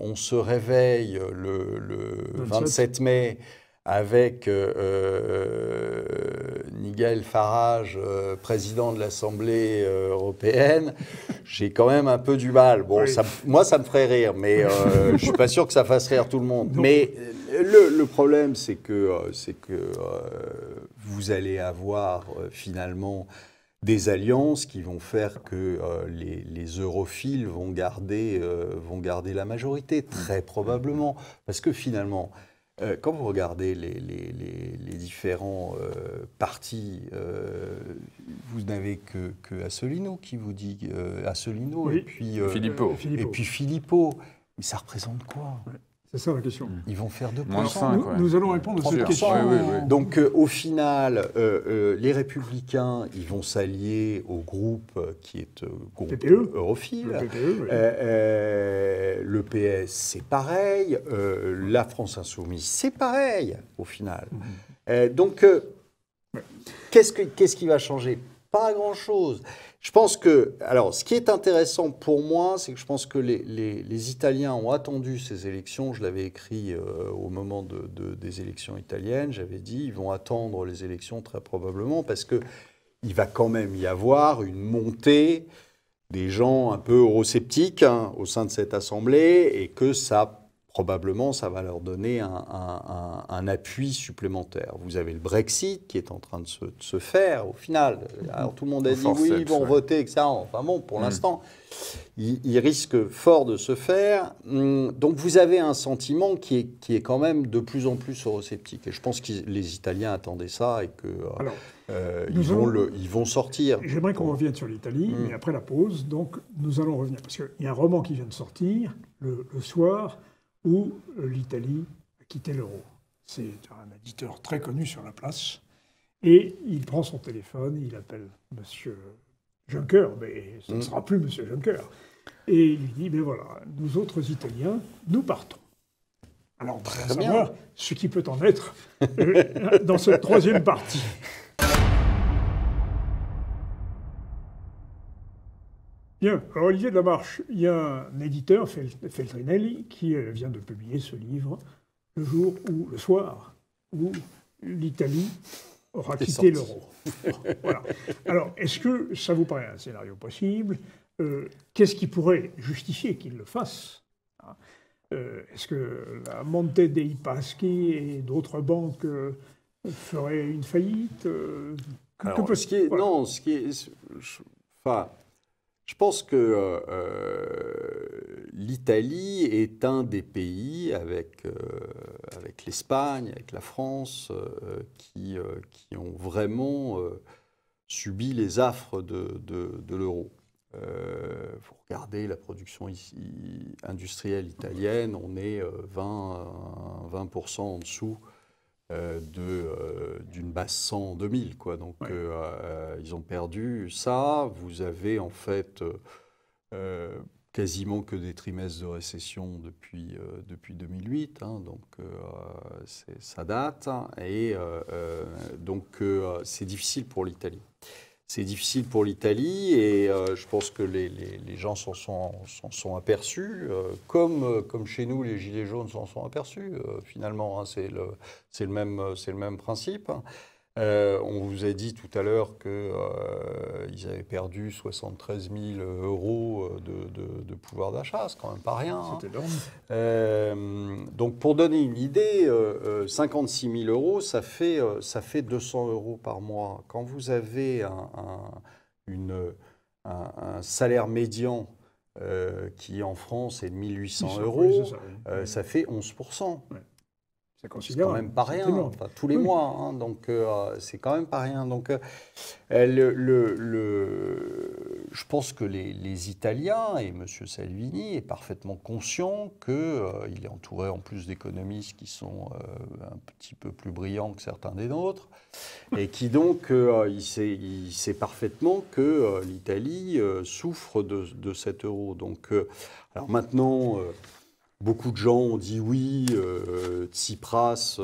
on se réveille le 27 mai avec Nigel Farage, président de l'Assemblée européenne, j'ai quand même un peu du mal. Bon, moi, ça me ferait rire, mais je ne suis pas sûr que ça fasse rire tout le monde. Non. Mais le problème, c'est que vous allez avoir finalement des alliances qui vont faire que les europhiles vont garder la majorité, très probablement. Parce que finalement, quand vous regardez les différents partis, vous n'avez que Asselineau qui vous dit Asselineau oui. Et puis Philippot. Mais ça représente quoi? C'est ça la question. Ils vont faire 2%. Moins 5, nous allons répondre à cette question. Oui. Donc au final, les Républicains, ils vont s'allier au groupe qui est groupe PPE. europhile. Le PPE, oui. Le PS, c'est pareil. La France Insoumise, c'est pareil au final. Donc qu'est-ce qui va changer? Pas grand-chose. Je pense que, alors, ce qui est intéressant pour moi, c'est que je pense que les Italiens ont attendu ces élections. Je l'avais écrit au moment des élections italiennes. J'avais dit, ils vont attendre les élections très probablement parce que il va quand même y avoir une montée des gens un peu eurosceptiques au sein de cette assemblée et que probablement, ça va leur donner un appui supplémentaire. Vous avez le Brexit qui est en train de se faire au final. Alors tout le monde a dit oui, ils vont voter, etc. Enfin bon, pour l'instant, il risque fort de se faire. Donc vous avez un sentiment qui est quand même de plus en plus eurosceptique. Et je pense que les Italiens attendaient ça et qu'ils vont sortir. J'aimerais qu'on revienne sur l'Italie, mais après la pause, donc nous allons revenir. Parce qu'il y a un roman qui vient de sortir, le soir, où l'Italie a quitté l'euro. C'est un éditeur très connu sur la place. Et il prend son téléphone, il appelle M. Juncker, mais ce ne sera plus M. Juncker. Et il lui dit, mais voilà, nous autres Italiens, nous partons. Alors, on va savoir ce qui peut en être dans cette troisième partie. Bien, alors Olivier Delamarche, il y a un éditeur, Feltrinelli, qui vient de publier ce livre, le soir où l'Italie aura quitté l'euro. Voilà. Alors, est-ce que ça vous paraît un scénario possible? Qu'est-ce qui pourrait justifier qu'il le fasse? Est-ce que la Monte dei Paschi et d'autres banques feraient une faillite? Alors, je pense que l'Italie est un des pays, avec l'Espagne, avec la France, qui ont vraiment subi les affres de l'euro. Vous regardez la production industrielle italienne, on est 20% en dessous d'une base 100 en 2000, quoi. Donc, ils ont perdu ça. Vous avez en fait quasiment que des trimestres de récession depuis 2008, hein, donc ça date. Et donc, c'est difficile pour l'Italie. C'est difficile pour l'Italie et je pense que les gens s'en sont aperçus, comme chez nous, les Gilets jaunes s'en sont aperçus, finalement. Hein, c'est le même principe. On vous a dit tout à l'heure qu'ils avaient perdu 73 000 euros de pouvoir d'achat, c'est quand même pas rien. C'est énorme. Donc pour donner une idée, 56 000 euros, ça fait 200 euros par mois. Quand vous avez un salaire médian qui en France est de 1 800 euros, ça fait 11%. Ouais. C'est quand même pas rien, enfin, tous les mois, hein, donc c'est quand même pas rien. Donc, je pense que les Italiens et M. Salvini est parfaitement conscient qu'il est entouré en plus d'économistes qui sont un petit peu plus brillants que certains des nôtres, et qui donc, il sait parfaitement que l'Italie souffre de cet euro. Donc, alors maintenant... Beaucoup de gens ont dit oui, Tsipras,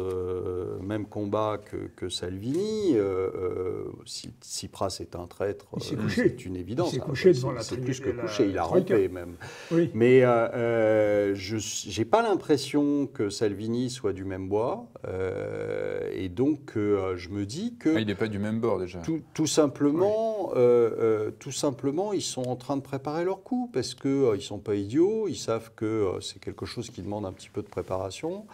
même combat que Salvini. Tsipras est un traître, c'est une évidence. Il s'est couché devant la C'est plus que couché, il a rampé même. Oui. Mais je n'ai pas l'impression que Salvini soit du même bois. Et donc, je me dis que... il n'est pas du même bord déjà. Tout simplement, ils sont en train de préparer leur coup parce qu'ils ne sont pas idiots, ils savent que c'est quelque chose qui demande un petit peu de préparation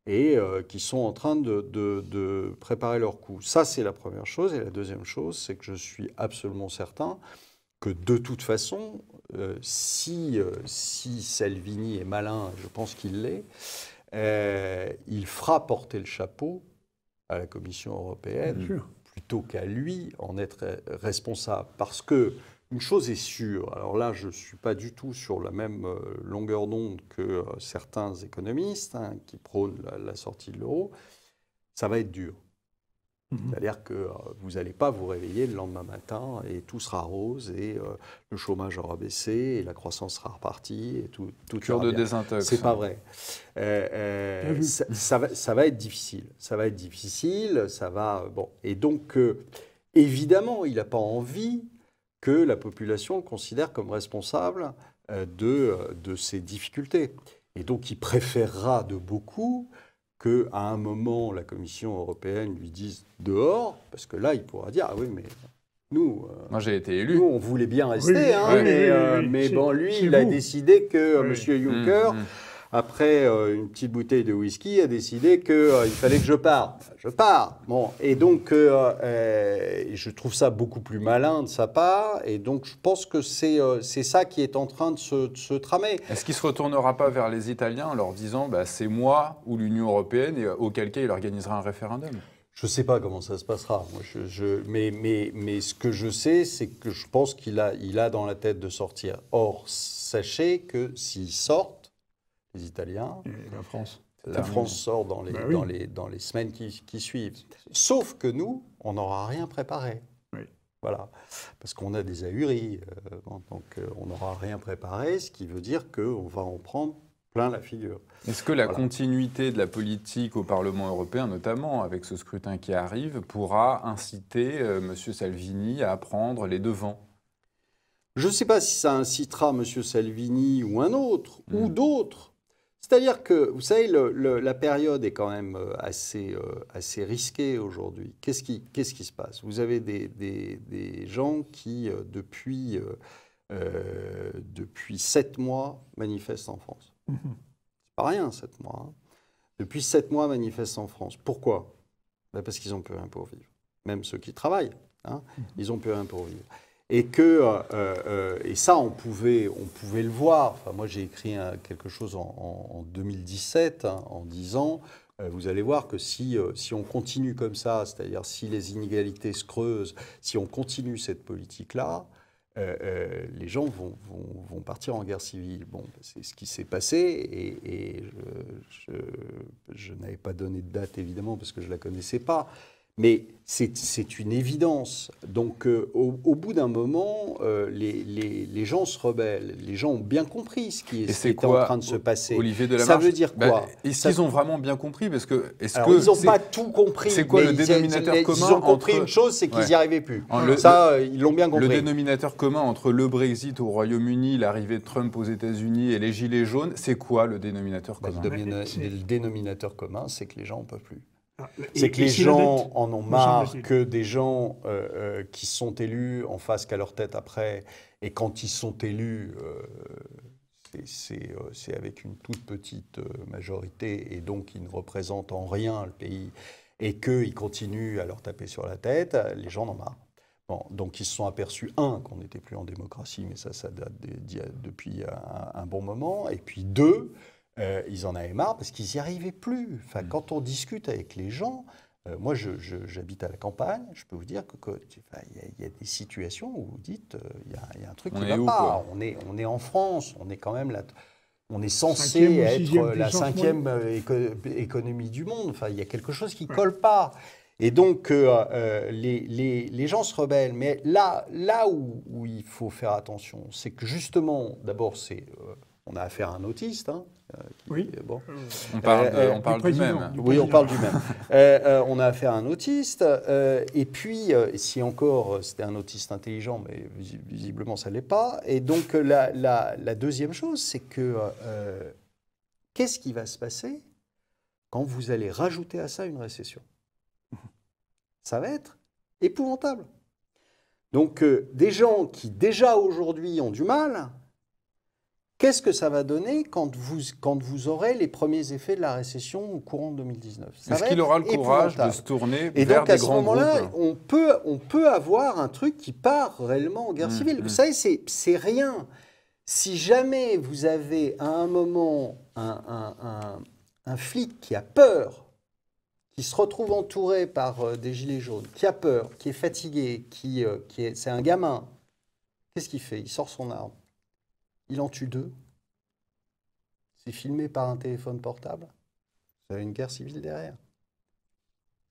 et qui sont en train de préparer leur coup. Ça, c'est la première chose. Et la deuxième chose, c'est que je suis absolument certain que de toute façon, si Salvini est malin, je pense qu'il l'est, il fera porter le chapeau à la Commission européenne plutôt qu'à lui en être responsable. Parce que une chose est sûre, alors là, je ne suis pas du tout sur la même longueur d'onde que certains économistes qui prônent la sortie de l'euro, ça va être dur. C'est-à-dire que vous n'allez pas vous réveiller le lendemain matin et tout sera rose et le chômage aura baissé et la croissance sera repartie et tout cure de désintox. C'est pas vrai. Ça va être difficile. Ça va être difficile. Ça va bon. Et donc évidemment, il n'a pas envie que la population le considère comme responsable de ces difficultés. Et donc, il préférera de beaucoup qu'à un moment, la Commission européenne lui dise dehors, parce que là, il pourra dire « Ah oui, mais nous, moi j'ai été élu. Nous, on voulait bien rester, mais bon, lui, il a décidé que M. Juncker... Après une petite bouteille de whisky, a décidé qu'il fallait que je parte. Je pars. Bon, et donc, je trouve ça beaucoup plus malin de sa part. Et donc, je pense que c'est ça qui est en train de se tramer. Est-ce qu'il ne se retournera pas vers les Italiens en leur disant c'est moi ou l'Union européenne, et auquel cas il organisera un référendum ? Je ne sais pas comment ça se passera. Moi, mais ce que je sais, c'est que je pense qu'il a dans la tête de sortir. Or, sachez que s'ils sortent, les Italiens, et la France. La France sort dans les semaines qui suivent. Sauf que nous, on n'aura rien préparé. Oui. Voilà. Parce qu'on a des ahuries. Donc, on n'aura rien préparé, ce qui veut dire qu'on va en prendre plein la figure. Est-ce que la continuité de la politique au Parlement européen, notamment avec ce scrutin qui arrive, pourra inciter M. Salvini à prendre les devants ? Je ne sais pas si ça incitera M. Salvini ou un autre, ou d'autres. C'est-à-dire que, vous savez, la période est quand même assez risquée aujourd'hui. Qu'est-ce qui se passe ? Vous avez des gens qui, depuis 7 mois, manifestent en France. C'est pas rien, 7 mois. Hein. Depuis 7 mois, manifestent en France. Pourquoi ? Parce qu'ils n'ont plus rien pour vivre. Même ceux qui travaillent. Hein. Ils n'ont plus rien pour vivre. Et ça, on pouvait le voir. Enfin, moi, j'ai écrit quelque chose en 2017, hein, en disant, vous allez voir que si on continue comme ça, c'est-à-dire si les inégalités se creusent, si on continue cette politique-là, les gens vont partir en guerre civile. Bon, c'est ce qui s'est passé, et je n'avais pas donné de date, évidemment, parce que je ne la connaissais pas. Mais c'est une évidence. Donc, au bout d'un moment, les gens se rebellent. Les gens ont bien compris ce qui était en train de se passer. Olivier Delamarche, ça veut dire quoi? Est-ce qu'ils ont vraiment bien compris? Parce que, ils n'ont pas tout compris. C'est quoi le dénominateur commun? Ils ont compris une chose, c'est qu'ils n'y arrivaient plus. Ils l'ont bien compris. Le dénominateur commun entre le Brexit au Royaume-Uni, l'arrivée de Trump aux États-Unis et les Gilets jaunes, c'est quoi le dénominateur commun? Le dénominateur commun, c'est que les gens n'en peuvent plus. C'est que les gens en ont marre que des gens qui sont élus en fassent qu'à leur tête après. Et quand ils sont élus, c'est avec une toute petite majorité, et donc ils ne représentent en rien le pays, et qu'ils continuent à leur taper sur la tête, les gens en ont marre. Bon, donc ils se sont aperçus, qu'on n'était plus en démocratie, mais ça date depuis un bon moment, et puis deux, ils en avaient marre parce qu'ils n'y arrivaient plus. Enfin, quand on discute avec les gens, moi j'habite à la campagne, je peux vous dire qu'il y a des situations où vous dites il y a un truc qui ne va pas. On est en France, on est quand même là. On est censé être la 5e économie du monde. Enfin, il y a quelque chose qui ne colle pas. Et donc, les gens se rebellent. Mais là où il faut faire attention, c'est que justement, d'abord, on a affaire à un autiste. Hein, oui. Bon. On parle du même. Oui, on parle du même. On a affaire à un autiste. Et puis, si encore c'était un autiste intelligent, mais visiblement ça ne l'est pas. Et donc, la deuxième chose, c'est que qu'est-ce qui va se passer quand vous allez rajouter à ça une récession? Ça va être épouvantable. Donc, des gens qui déjà aujourd'hui ont du mal, qu'est-ce que ça va donner quand vous aurez les premiers effets de la récession au courant de 2019? Est-ce qu'il aura le courage de se tourner vers des grands groupes? Et donc, à ce moment-là, on peut avoir un truc qui part réellement en guerre civile. Vous savez, c'est rien. Si jamais vous avez à un moment un flic qui a peur, qui se retrouve entouré par des gilets jaunes, qui a peur, qui est fatigué, c'est un gamin, qu'est-ce qu'il fait? Il sort son arme. Il en tue 2. C'est filmé par un téléphone portable. Vous avez une guerre civile derrière.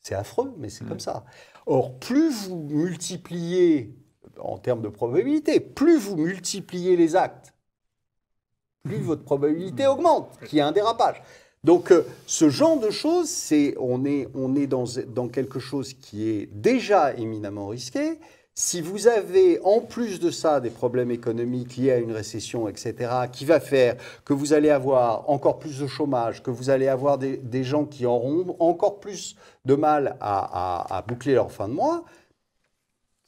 C'est affreux, mais c'est comme ça. Or, plus vous multipliez, en termes de probabilité, plus vous multipliez les actes, plus votre probabilité augmente, qu'il y ait un dérapage. Donc, ce genre de choses, on est dans quelque chose qui est déjà éminemment risqué. Si vous avez en plus de ça des problèmes économiques liés à une récession, etc., qui va faire que vous allez avoir encore plus de chômage, que vous allez avoir des gens qui auront encore plus de mal à boucler leur fin de mois,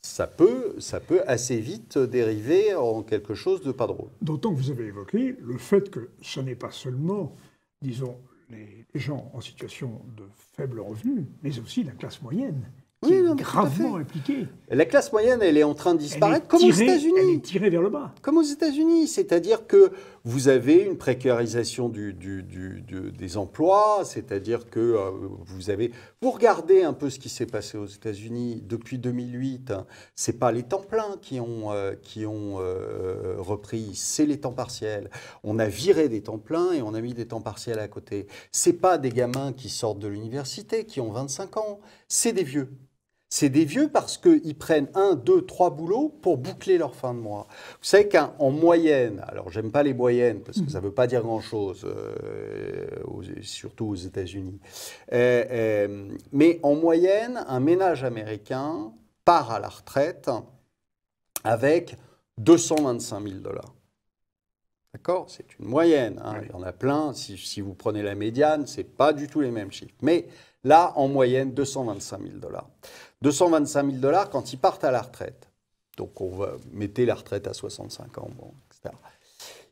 ça peut assez vite dériver en quelque chose de pas drôle. D'autant que vous avez évoqué le fait que ce n'est pas seulement, disons, les gens en situation de faible revenu, mais aussi la classe moyenne, qui est gravement impliquée. La classe moyenne, elle est en train de disparaître, comme aux États-Unis. Elle est tirée vers le bas. Comme aux États-Unis. C'est-à-dire que vous avez une précarisation des emplois, c'est-à-dire que vous regardez un peu ce qui s'est passé aux États-Unis depuis 2008, ce n'est pas les temps pleins qui ont repris, c'est les temps partiels. On a viré des temps pleins et on a mis des temps partiels à côté. Ce n'est pas des gamins qui sortent de l'université, qui ont 25 ans, c'est des vieux. C'est des vieux parce qu'ils prennent 1, 2, 3 boulots pour boucler leur fin de mois. Vous savez qu'en moyenne, alors j'aime pas les moyennes parce que ça ne veut pas dire grand-chose, surtout aux États-Unis, mais en moyenne, un ménage américain part à la retraite avec 225 000 $. D'accord? C'est une moyenne. Hein. Oui. Il y en a plein. Si vous prenez la médiane, ce n'est pas du tout les mêmes chiffres. Mais là, en moyenne, 225 000 $. 225 000 $ quand ils partent à la retraite. Donc, on va mettre la retraite à 65 ans, bon, etc.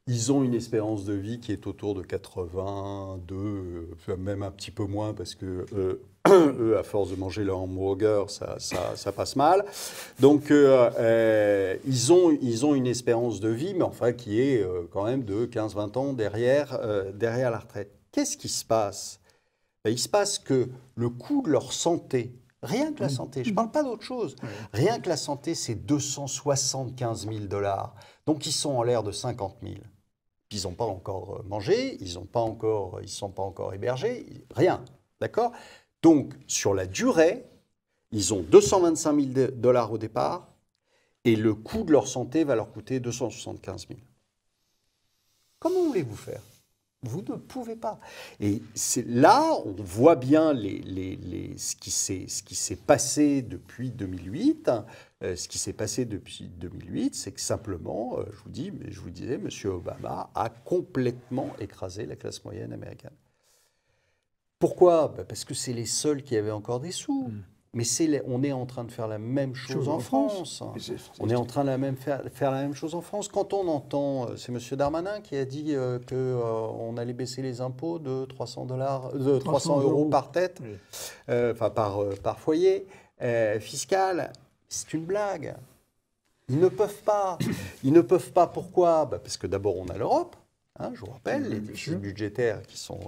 Ils ont une espérance de vie qui est autour de 82, même un petit peu moins, parce que eux, à force de manger leur hamburger, ça passe mal. Donc, ils ont une espérance de vie, mais enfin, qui est quand même de 15-20 ans derrière la retraite. Qu'est-ce qui se passe? Il se passe que le coût de leur santé, rien que la santé, je ne parle pas d'autre chose, rien que la santé, c'est 275 000 $. Donc, ils sont en l'air de 50 000. Ils n'ont pas encore mangé, ils ne sont pas encore hébergés, rien. D'accord? Donc, sur la durée, ils ont 225 000 $ au départ et le coût de leur santé va leur coûter 275 000. Comment voulez-vous faire? Vous ne pouvez pas. Et là, on voit bien ce qui s'est passé depuis 2008. Ce qui s'est passé depuis 2008, c'est que simplement, je vous disais, M. Obama a complètement écrasé la classe moyenne américaine. Pourquoi? Parce que c'est les seuls qui avaient encore des sous. Mais on est en train de faire la même chose en France. On est en train de faire la même chose en France. Quand on entend, c'est M. Darmanin qui a dit qu'on allait baisser les impôts de 300 € par tête, par foyer fiscal, c'est une blague. Ils ne peuvent pas. Ils ne peuvent pas. Pourquoi? Parce que d'abord, on a l'Europe. Je vous rappelle, les déficits budgétaires qui ne sont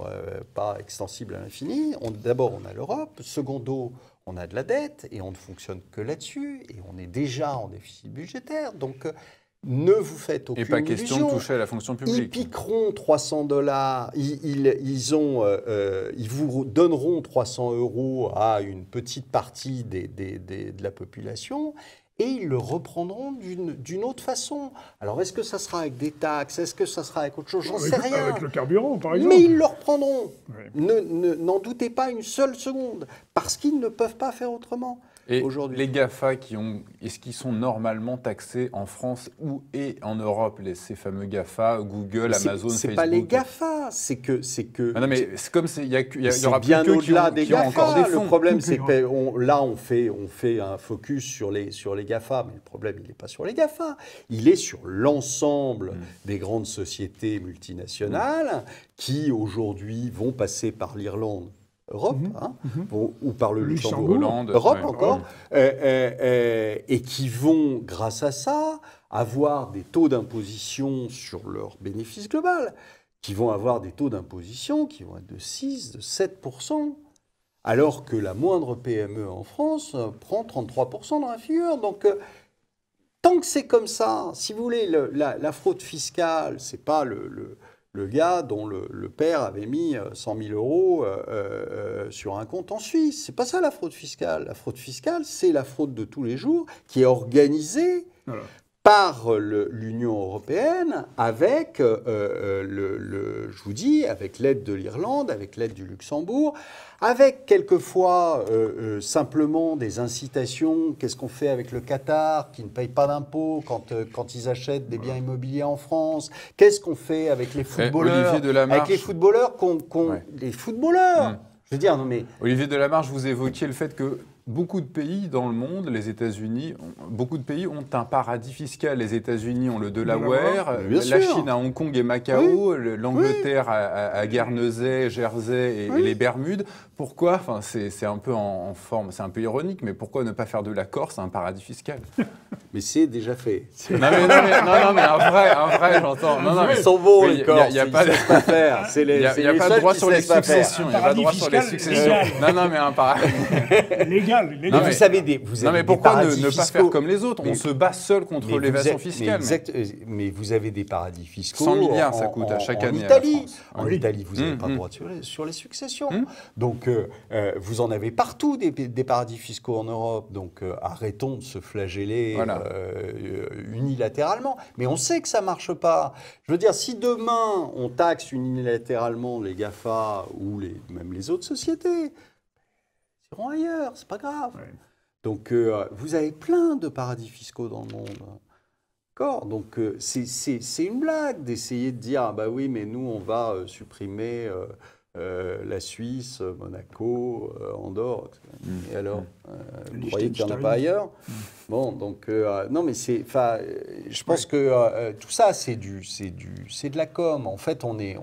pas extensibles à l'infini. D'abord, on a l'Europe. Secondo, on a de la dette et on ne fonctionne que là-dessus. Et on est déjà en déficit budgétaire. Donc, ne vous faites aucune illusion. Et pas question de toucher à la fonction publique. Ils piqueront 300 $. Ils vous donneront 300 € à une petite partie de la population. Et ils le reprendront d'une autre façon. Alors, est-ce que ça sera avec des taxes? Est-ce que ça sera avec autre chose? J'en sais rien. Avec le carburant, par exemple. Mais ils le reprendront. Oui. N'en doutez pas une seule seconde. Parce qu'ils ne peuvent pas faire autrement. Et les GAFA, est-ce qu'ils sont normalement taxés en France et en Europe, ces fameux GAFA, Google, Amazon, Facebook? C'est pas les GAFA, c'est que... Ah non, mais c'est comme il y aura bien au-delà des GAFA. Le problème, c'est que là, on fait un focus sur les GAFA, mais le problème, il n'est pas sur les GAFA. Il est sur l'ensemble des grandes sociétés multinationales qui, aujourd'hui, vont passer par l'Irlande. Europe, ou par le Luxembourg, Europe encore, et qui vont, grâce à ça, avoir des taux d'imposition sur leur bénéfice global, qui vont avoir des taux d'imposition qui vont être de 6, de 7%, alors que la moindre PME en France prend 33% dans la figure. Donc, tant que c'est comme ça, si vous voulez, la fraude fiscale, c'est pas le gars dont le père avait mis 100 000 € sur un compte en Suisse. C'est pas ça la fraude fiscale. La fraude fiscale, c'est la fraude de tous les jours qui est organisée par l'Union européenne avec, je vous dis, avec l'aide de l'Irlande, avec l'aide du Luxembourg, avec quelquefois simplement des incitations. Qu'est-ce qu'on fait avec le Qatar qui ne paye pas d'impôts quand ils achètent des biens immobiliers en France? Qu'est-ce qu'on fait avec les footballeurs? Avec les footballeurs les footballeurs. Je veux dire, non mais... Olivier Delamarche, vous évoquiez le fait que beaucoup de pays dans le monde, les États-Unis, beaucoup de pays ont un paradis fiscal. Les États-Unis ont le Delaware, la Chine à Hong Kong et Macao, l'Angleterre à Guernesey, Jersey et les Bermudes. Pourquoi? Enfin, c'est un peu en forme, c'est un peu ironique, mais pourquoi ne pas faire de la Corse un paradis fiscal? Mais c'est déjà fait. Non, mais un vrai, j'entends. Ils sont bons, les Corses, ils ne savent pas faire. Il n'y a pas de droit sur les successions. Il n'y a pas de droit sur les successions. Non, mais un paradis... légal. Mais vous avez mais pourquoi ne pas faire comme les autres? On se bat seul contre l'évasion fiscale. Mais vous avez des paradis fiscaux. 100 milliards, ça coûte à chaque année. En Italie, vous n'avez pas le droit sur les successions. Donc, vous en avez partout des paradis fiscaux en Europe. Donc, arrêtons de se flageller unilatéralement. Mais on sait que ça ne marche pas. Je veux dire, si demain, on taxe unilatéralement les GAFA ou même les autres sociétés, ailleurs, c'est pas grave. Donc, vous avez plein de paradis fiscaux dans le monde. D'accord? Donc, c'est une blague d'essayer de dire, ah bah oui, mais nous, on va supprimer la Suisse, Monaco, Andorre. Et alors, vous croyez qu'il n'y en a pas ailleurs? Bon, donc, non, mais je pense que tout ça, c'est de la com. En fait, mais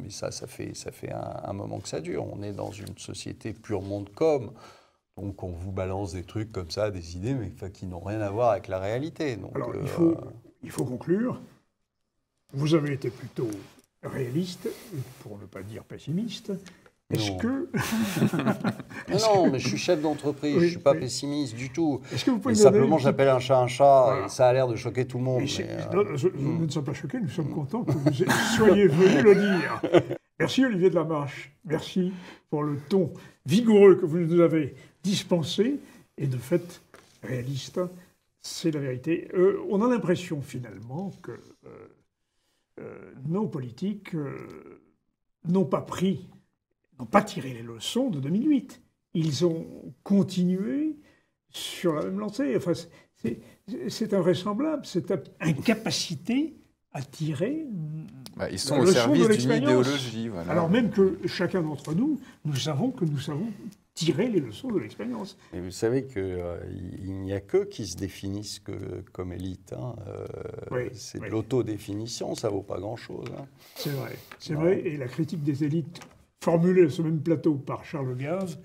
ça fait un moment que ça dure. On est dans une société purement de com. Donc, on vous balance des trucs comme ça, des idées, mais qui n'ont rien à voir avec la réalité. Donc, alors, il faut conclure. Vous avez été plutôt réaliste, pour ne pas dire pessimiste. Est-ce que... non, mais je suis chef d'entreprise, je ne suis pas pessimiste du tout. Est-ce que vous pouvez simplement, j'appelle un chat, et ça a l'air de choquer tout le monde. Nous ne sommes pas choqués, nous sommes contents que vous soyez venu le dire. Merci Olivier de la Marche, merci pour le ton vigoureux que vous nous avez dispensé, et de fait, réaliste, c'est la vérité. On a l'impression finalement que nos politiques n'ont pas tiré les leçons de 2008. Ils ont continué sur la même lancée. Enfin, c'est invraisemblable, cette incapacité à tirer ils sont au service d'une idéologie. Voilà. Alors même que chacun d'entre nous, nous savons tirer les leçons de l'expérience. Et vous savez qu'il n'y a qu'eux qui se définissent comme élite. C'est de l'autodéfinition, ça ne vaut pas grand-chose. C'est vrai. Et la critique des élites formulée à ce même plateau par Charles Gave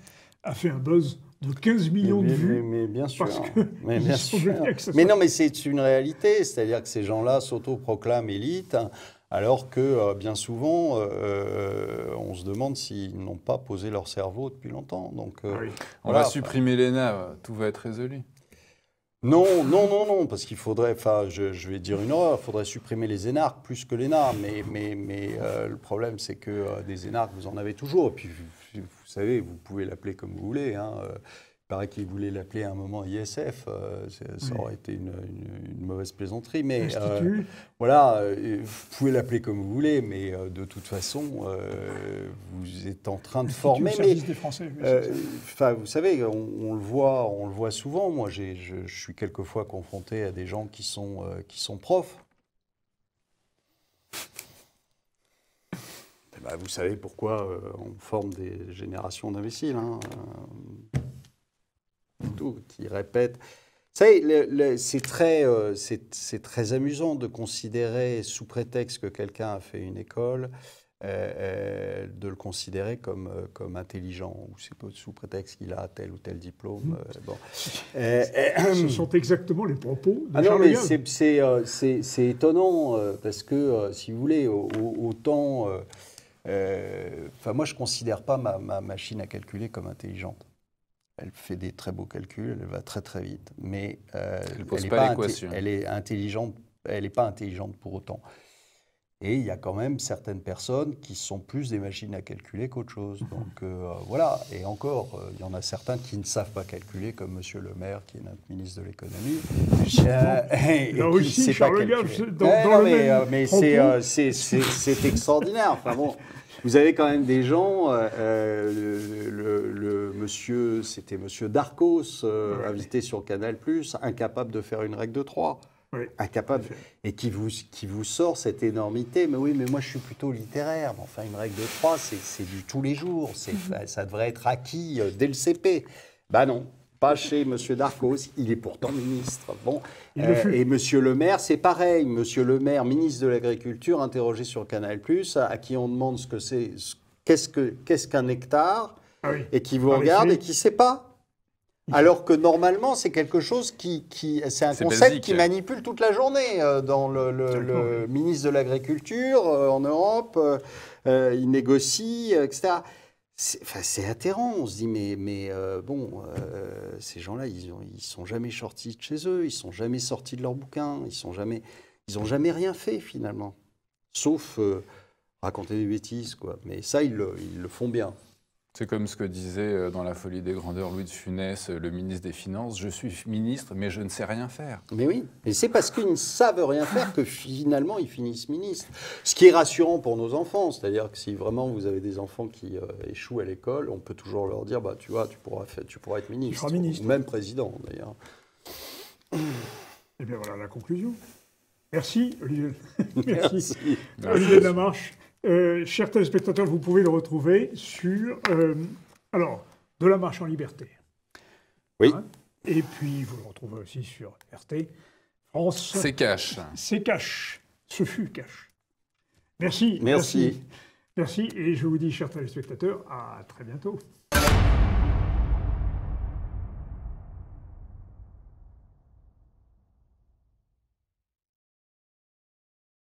a fait un buzz de 15 millions de vues. Mais bien sûr. Mais non, mais c'est une réalité. C'est-à-dire que ces gens-là s'autoproclament élites, alors que bien souvent, on se demande s'ils n'ont pas posé leur cerveau depuis longtemps. Donc, on va supprimer l'ENA, tout va être résolu. Non, parce qu'il faudrait, je vais dire une horreur, il faudrait supprimer les énarques plus que l'ENA, mais le problème c'est que des énarques, vous en avez toujours, et puis vous savez, vous pouvez l'appeler comme vous voulez, il paraît qu'ils voulaient l'appeler à un moment ISF, ça aurait été une mauvaise plaisanterie, mais voilà, vous pouvez l'appeler comme vous voulez, mais de toute façon, vous êtes en train de former. Des Français. Vous savez, on le voit souvent. Moi, je suis quelquefois confronté à des gens qui sont profs. Vous savez pourquoi on forme des générations d'imbéciles. Qui répètent. Vous savez, c'est très amusant de considérer, sous prétexte que quelqu'un a fait une école, de le considérer comme intelligent, ou c'est sous prétexte qu'il a tel ou tel diplôme. Ce sont exactement les propos de Charles Gave. C'est étonnant, parce que, si vous voulez, autant... moi, je ne considère pas ma machine à calculer comme intelligente. Elle fait des très beaux calculs, elle va très très vite, mais elle est intelligente, elle n'est pas intelligente pour autant. Et il y a quand même certaines personnes qui sont plus des machines à calculer qu'autre chose. Donc voilà, et encore, il y en a certains qui ne savent pas calculer, comme Monsieur Le Maire, qui est notre ministre de l'économie. Là aussi, Charles Gave, mais c'est extraordinaire. Enfin bon. Vous avez quand même des gens, c'était monsieur Darcos, invité sur Canal+, incapable de faire une règle de 3. Incapable, et qui vous sort cette énormité. Mais oui, mais moi je suis plutôt littéraire. Enfin, une règle de 3, c'est du tous les jours. Ça devrait être acquis dès le CP. Non. Pas chez M. Darcos, il est pourtant ministre. Bon, et M. Le Maire, c'est pareil. M. Le Maire, ministre de l'Agriculture, interrogé sur Canal+, à qui on demande ce que c'est, qu'est-ce qu'un hectare, et qui vous regarde et qui ne sait pas. Alors que normalement, c'est quelque chose c'est un concept basique, qui manipule toute la journée dans le ministre de l'Agriculture en Europe. Il négocie, etc. C'est atterrant, on se dit, mais ces gens-là, ils sont jamais sortis de chez eux, ils sont jamais sortis de leurs bouquins, ils ont jamais rien fait finalement, sauf raconter des bêtises, quoi. Mais ça, ils le font bien. C'est comme ce que disait dans La folie des grandeurs Louis de Funès, le ministre des Finances, je suis ministre, mais je ne sais rien faire. Mais oui, et c'est parce qu'ils ne savent rien faire que finalement ils finissent ministres. Ce qui est rassurant pour nos enfants, c'est-à-dire que si vraiment vous avez des enfants qui échouent à l'école, on peut toujours leur dire, tu vois, tu pourras être ministre, ou même président d'ailleurs. Eh bien voilà la conclusion. Merci Olivier. Merci. Olivier de la Marche. chers téléspectateurs, vous pouvez le retrouver sur De la marche en liberté. Oui. Hein, et puis, vous le retrouvez aussi sur RT France. C'est cash. C'est cash. Ce fut cash. Merci. Merci. Merci. Et je vous dis, chers téléspectateurs, à très bientôt.